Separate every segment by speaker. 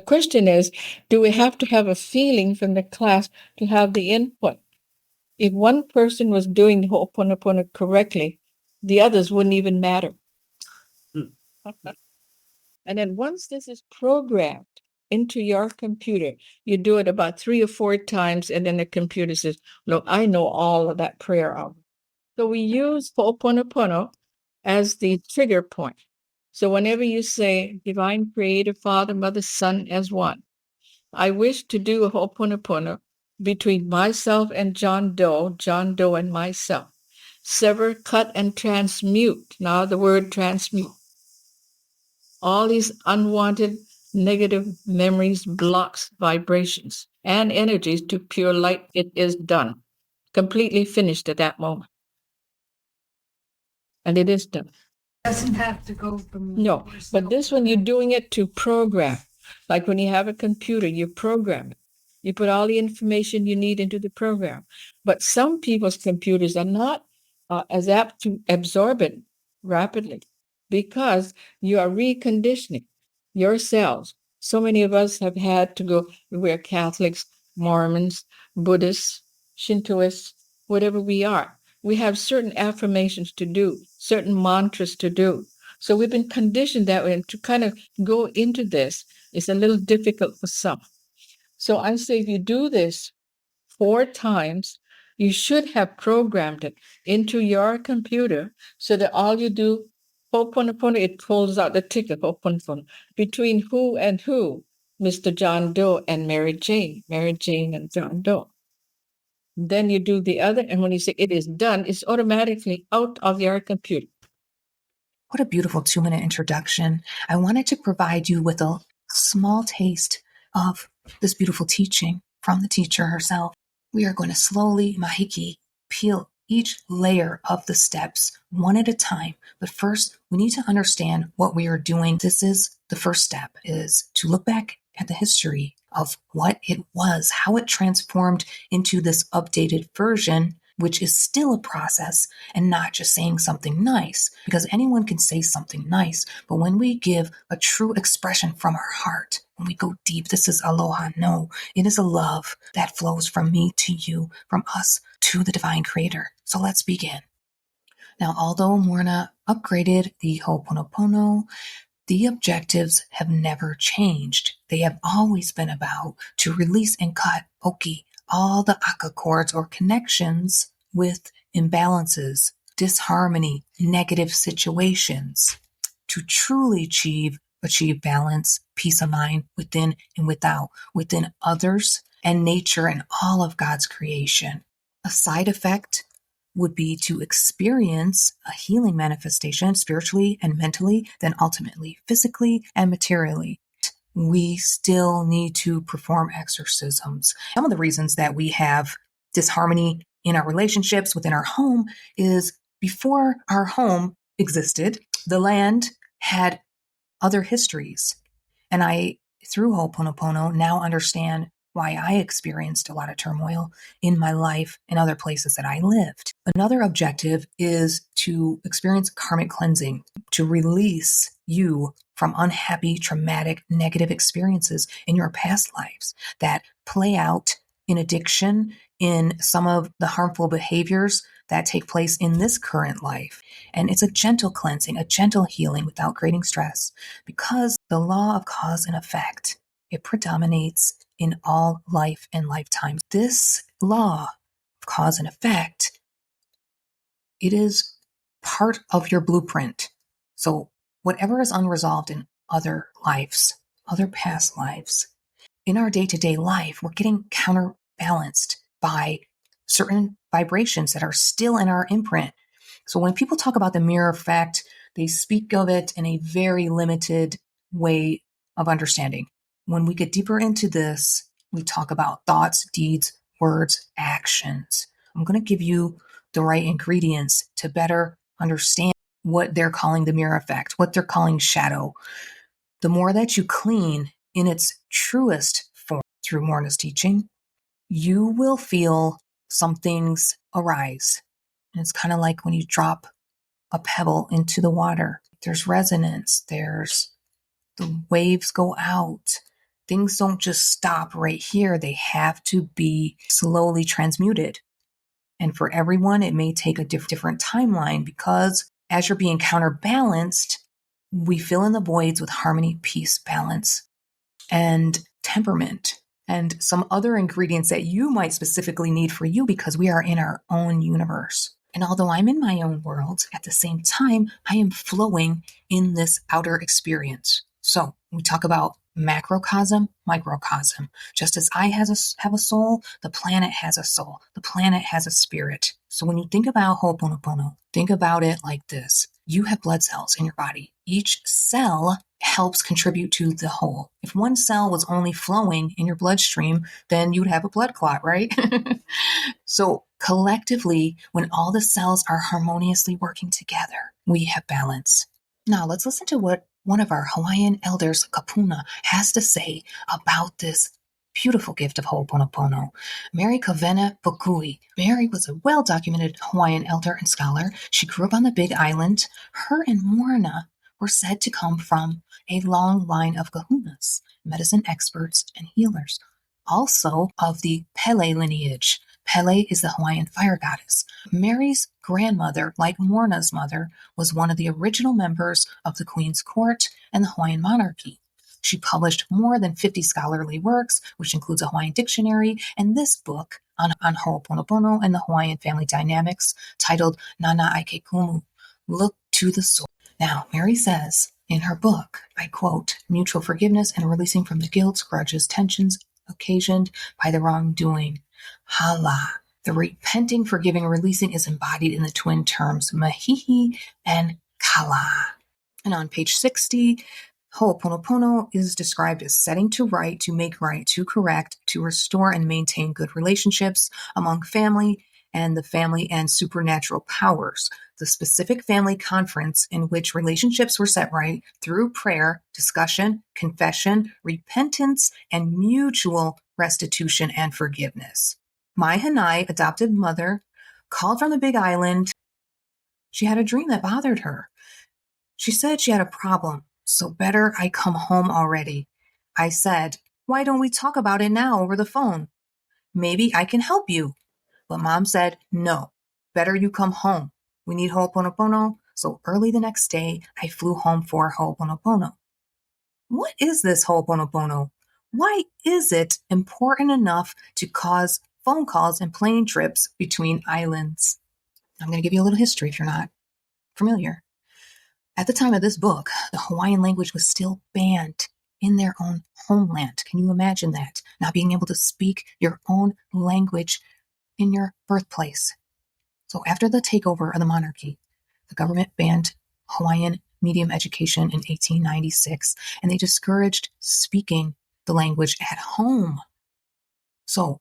Speaker 1: The question is, do we have to have a feeling from the class to have the input? If one person was doing the Ho'oponopono correctly, the others wouldn't even matter. And then once this is programmed into your computer, you do it about 3 or 4 times, and then the computer says, "Look, I know all of that prayer of." So we use Ho'oponopono as the trigger point. So whenever you say, "Divine Creator, Father, Mother, Son as one," I wish to do a Ho'oponopono between myself and John Doe and myself. Sever, cut, and transmute. Now the word transmute. All these unwanted negative memories, blocks, vibrations, and energies to pure light. It is done. Completely finished at that moment. And it is done.
Speaker 2: Doesn't have to go from.
Speaker 1: No, but this one you're doing it to program. Like when you have a computer, you program it. You put all the information you need into the program. But some people's computers are not as apt to absorb it rapidly because you are reconditioning your cells. So many of us have had to go, we're Catholics, Mormons, Buddhists, Shintoists, whatever we are. We have certain affirmations to do, certain mantras to do. So we've been conditioned that way. And to kind of go into this is a little difficult for some. So I say if you do this 4 times, you should have programmed it into your computer so that all you do, Ho'oponopono, it pulls out the ticket, Ho'oponopono, between who and who, Mr. John Doe and Mary Jane and John Doe. Then you do the other, and when you say it is done, it's automatically out of your computer.
Speaker 3: What a beautiful 2-minute introduction. I wanted to provide you with a small taste of this beautiful teaching from the teacher herself. We are going to slowly, mahiki, peel each layer of the steps one at a time. But first, we need to understand what we are doing. This is the first step, is to look back at the history of what it was, how it transformed into this updated version, which is still a process and not just saying something nice, because anyone can say something nice. But when we give a true expression from our heart, when we go deep, this is aloha no. It is a love that flows from me to you, from us to the divine creator. So let's begin. Now, although Morrnah upgraded the Ho'oponopono, the objectives have never changed. They have always been about to release and cut, all the aka cords or connections with imbalances, disharmony, negative situations, to truly achieve balance, peace of mind within and without, within others and nature and all of God's creation. A side effect would be to experience a healing manifestation spiritually and mentally, then ultimately physically and materially. We still need to perform exorcisms. Some of the reasons that we have disharmony in our relationships within our home is before our home existed, the land had other histories. And I, through Ho'oponopono, now understand why I experienced a lot of turmoil in my life and other places that I lived. Another objective is to experience karmic cleansing, to release you from unhappy, traumatic, negative experiences in your past lives that play out in addiction, in some of the harmful behaviors that take place in this current life. And it's a gentle cleansing, a gentle healing without creating stress, because the law of cause and effect, it predominates in all life and lifetimes. This law of cause and effect, it is part of your blueprint. So whatever is unresolved in other lives, other past lives, in our day-to-day life, we're getting counterbalanced by certain vibrations that are still in our imprint. So when people talk about the mirror effect, they speak of it in a very limited way of understanding. When we get deeper into this, we talk about thoughts, deeds, words, actions. I'm going to give you the right ingredients to better understand what they're calling the mirror effect, what they're calling shadow. The more that you clean in its truest form through Morrnah's teaching, you will feel some things arise. And it's kind of like when you drop a pebble into the water. There's resonance. There's the waves go out. things don't just stop right here. They have to be slowly transmuted. And for everyone, it may take a different timeline, because as you're being counterbalanced, we fill in the voids with harmony, peace, balance, and temperament, and some other ingredients that you might specifically need for you, because we are in our own universe. And although I'm in my own world, at the same time, I am flowing in this outer experience. So we talk about macrocosm, microcosm. Just as I have a soul, the planet has a soul. The planet has a spirit. So when you think about Ho'oponopono, think about it like this. You have blood cells in your body. Each cell helps contribute to the whole. If one cell was only flowing in your bloodstream, then you'd have a blood clot, right? So collectively, when all the cells are harmoniously working together, we have balance. Now let's listen to what one of our Hawaiian elders, Kupuna, has to say about this beautiful gift of Ho'oponopono. Mary Kavena Pukui. Mary was a well-documented Hawaiian elder and scholar. She grew up on the Big Island. Her and Morrnah were said to come from a long line of kahunas, medicine experts and healers, also of the Pele lineage. Pele is the Hawaiian fire goddess. Mary's grandmother, like Mornah's mother, was one of the original members of the Queen's Court and the Hawaiian monarchy. She published more than 50 scholarly works, which includes a Hawaiian dictionary, and this book on Ho'oponopono and the Hawaiian family dynamics, titled Nana Aike Kumu, Look to the Soul. Now, Mary says in her book, I quote, mutual forgiveness and releasing from the guilt, grudges, tensions occasioned by the wrongdoing. Hala. The repenting, forgiving, releasing is embodied in the twin terms mahihi and kala. And on page 60, Ho'oponopono is described as setting to right, to make right, to correct, to restore and maintain good relationships among family and the family and supernatural powers. The specific family conference in which relationships were set right through prayer, discussion, confession, repentance, and mutual restitution and forgiveness. My Hanai, adopted mother, called from the Big Island. She had a dream that bothered her. She said she had a problem, so better I come home already. I said, why don't we talk about it now over the phone? Maybe I can help you. But Mom said, no, better you come home. We need Ho'oponopono. So early the next day, I flew home for Ho'oponopono. What is this Ho'oponopono? Why is it important enough to cause phone calls and plane trips between islands? I'm going to give you a little history if you're not familiar. At the time of this book, the Hawaiian language was still banned in their own homeland. Can you imagine that? Not being able to speak your own language in your birthplace. So after the takeover of the monarchy, the government banned Hawaiian medium education in 1896, and they discouraged speaking the language at home. So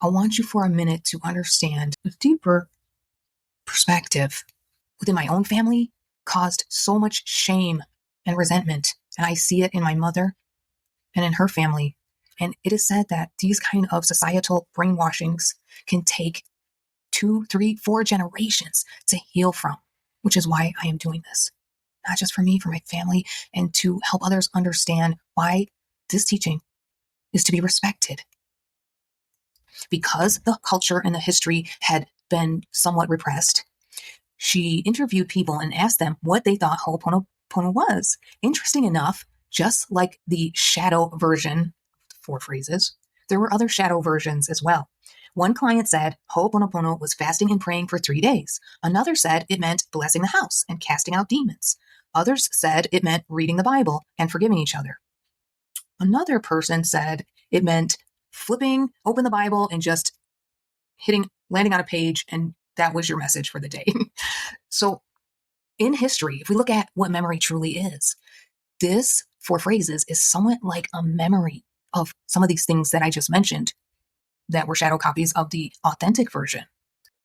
Speaker 3: I want you for a minute to understand the deeper perspective within my own family caused so much shame and resentment. And I see it in my mother and in her family. And it is said that these kind of societal brainwashings can take 2, 3, 4 generations to heal from, which is why I am doing this. Not just for me, for my family, and to help others understand why this teaching is to be respected. Because the culture and the history had been somewhat repressed, she interviewed people and asked them what they thought Ho'oponopono was. Interesting enough, just like the shadow version, 4 phrases, there were other shadow versions as well. One client said Ho'oponopono was fasting and praying for 3 days. Another said it meant blessing the house and casting out demons. Others said it meant reading the Bible and forgiving each other. Another person said it meant flipping open the Bible and just landing on a page, and that was your message for the day. So in history, if we look at what memory truly is, this 4 phrases is somewhat like a memory of some of these things that I just mentioned that were shadow copies of the authentic version.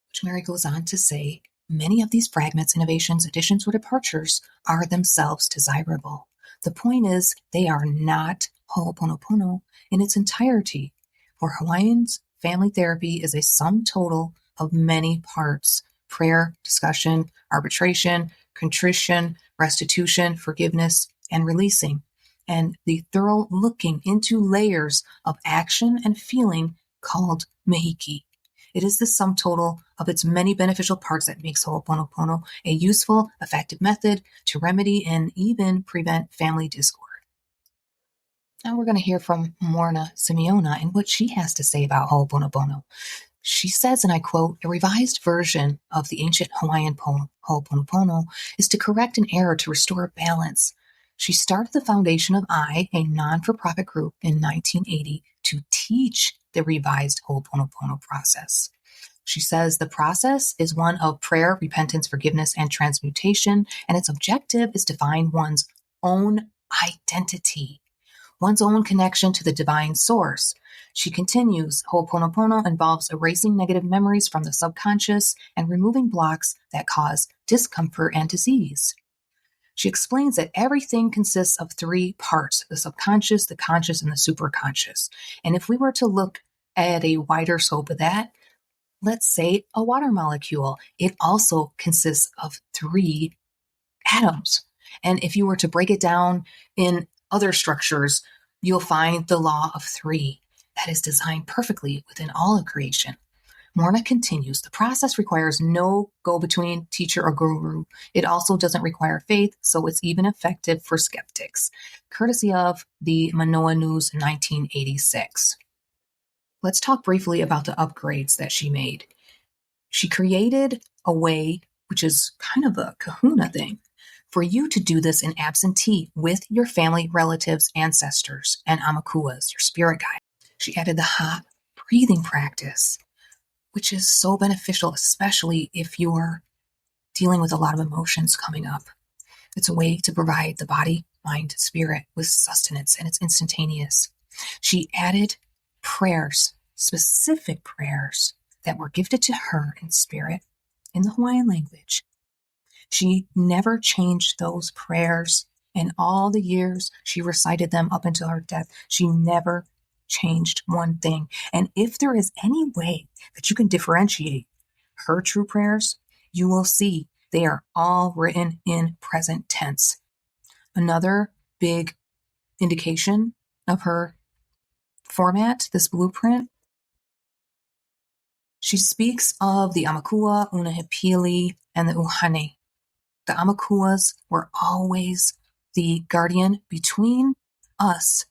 Speaker 3: Which Mary goes on to say, many of these fragments, innovations, additions, or departures are themselves desirable. The point is, they are not Ho'oponopono in its entirety. For Hawaiians, family therapy is a sum total of many parts: prayer, discussion, arbitration, contrition, restitution, forgiveness, and releasing. and the thorough looking into layers of action and feeling called mehiki. It is the sum total of its many beneficial parts that makes Ho'oponopono a useful, effective method to remedy and even prevent family discord. Now we're going to hear from Morrnah Simeona and what she has to say about Ho'oponopono. She says, and I quote, "A revised version of the ancient Hawaiian poem Ho'oponopono is to correct an error to restore balance. She started the foundation of I, a non-for-profit group, in 1980 to teach the revised Ho'oponopono process. She says the process is one of prayer, repentance, forgiveness, and transmutation, and its objective is to find one's own identity, one's own connection to the divine source. She continues, Ho'oponopono involves erasing negative memories from the subconscious and removing blocks that cause discomfort and disease. She explains that everything consists of three parts, the subconscious, the conscious, and the superconscious. And if we were to look at a wider scope of that, let's say a water molecule, it also consists of three atoms. And if you were to break it down in other structures, you'll find the law of three that is designed perfectly within all of creation. Morrnah continues, the process requires no go-between, teacher, or guru. It also doesn't require faith, so it's even effective for skeptics. Courtesy of the Manoa News 1986. Let's talk briefly about the upgrades that she made. She created a way, which is kind of a kahuna thing, for you to do this in absentee with your family, relatives, ancestors, and amakuas, your spirit guide. She added the hot breathing practice, which is so beneficial, especially if you're dealing with a lot of emotions coming up. It's a way to provide the body, mind, spirit with sustenance, and it's instantaneous. She added prayers, specific prayers that were gifted to her in spirit in the Hawaiian language. She never changed those prayers in all the years she recited them up until her death. She never changed one thing. And if there is any way that you can differentiate her true prayers, you will see they are all written in present tense. Another big indication of her format, this blueprint, she speaks of the Amakua, Unahipili, and the Uhane. The Amakuas were always the guardian between us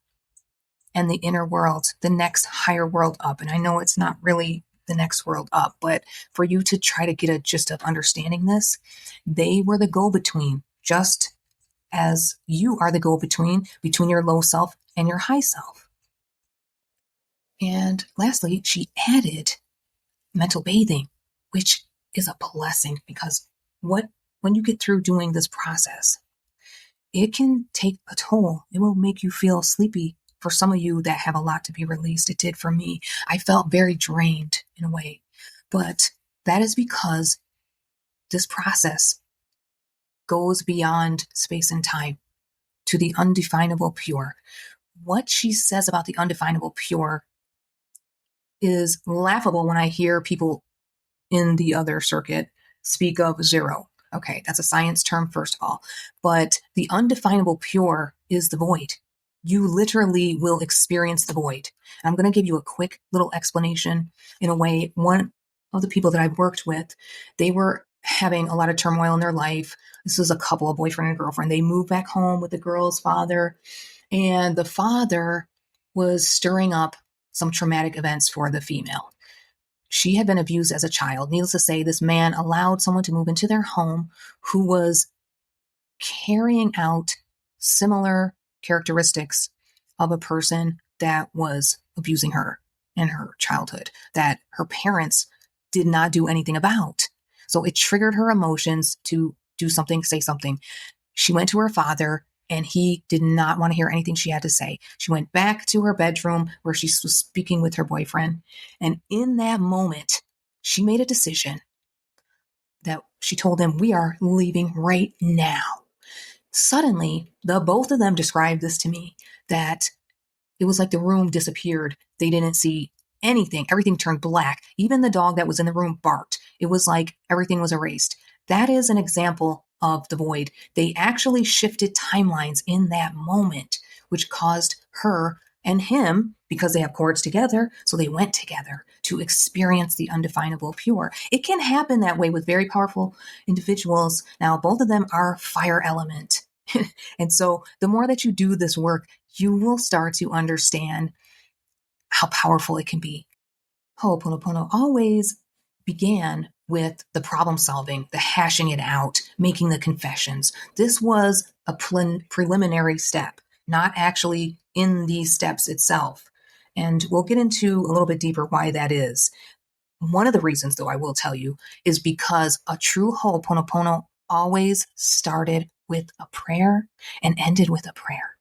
Speaker 3: and the inner world, the next higher world up. And I know it's not really the next world up, but for you to try to get a gist of understanding this, they were the go-between, just as you are the go-between between your low self and your high self. And lastly, she added mental bathing, which is a blessing because when you get through doing this process, it can take a toll. It will make you feel sleepy. For some of you that have a lot to be released, it did for me. I felt very drained in a way, but that is because this process goes beyond space and time to the undefinable pure. What she says about the undefinable pure is laughable when I hear people in the other circuit speak of zero. Okay, that's a science term, first of all. But the undefinable pure is the void. You literally will experience the void. And I'm going to give you a quick little explanation. In a way, one of the people that I've worked with, they were having a lot of turmoil in their life. This was a couple, a boyfriend and girlfriend. They moved back home with the girl's father, and the father was stirring up some traumatic events for the female. She had been abused as a child. Needless to say, this man allowed someone to move into their home who was carrying out similar characteristics of a person that was abusing her in her childhood, that her parents did not do anything about. So it triggered her emotions to do something, say something. She went to her father, and he did not want to hear anything she had to say. She went back to her bedroom where she was speaking with her boyfriend. And in that moment, she made a decision that she told him, we are leaving right now. Suddenly, the both of them described this to me, that it was like the room disappeared. They didn't see anything. Everything turned black. Even the dog that was in the room barked. It was like everything was erased. That is an example of the void. They actually shifted timelines in that moment, which caused her and him, because they have cords together, so they went together to experience the undefinable pure. It can happen that way with very powerful individuals. Now, both of them are fire element. And so the more that you do this work, you will start to understand how powerful it can be. Ho'oponopono always began with the problem solving, the hashing it out, making the confessions. This was a preliminary step, not actually in these steps itself. And we'll get into a little bit deeper why that is. One of the reasons, though, I will tell you, is because a true Ho'oponopono always started with a prayer and ended with a prayer.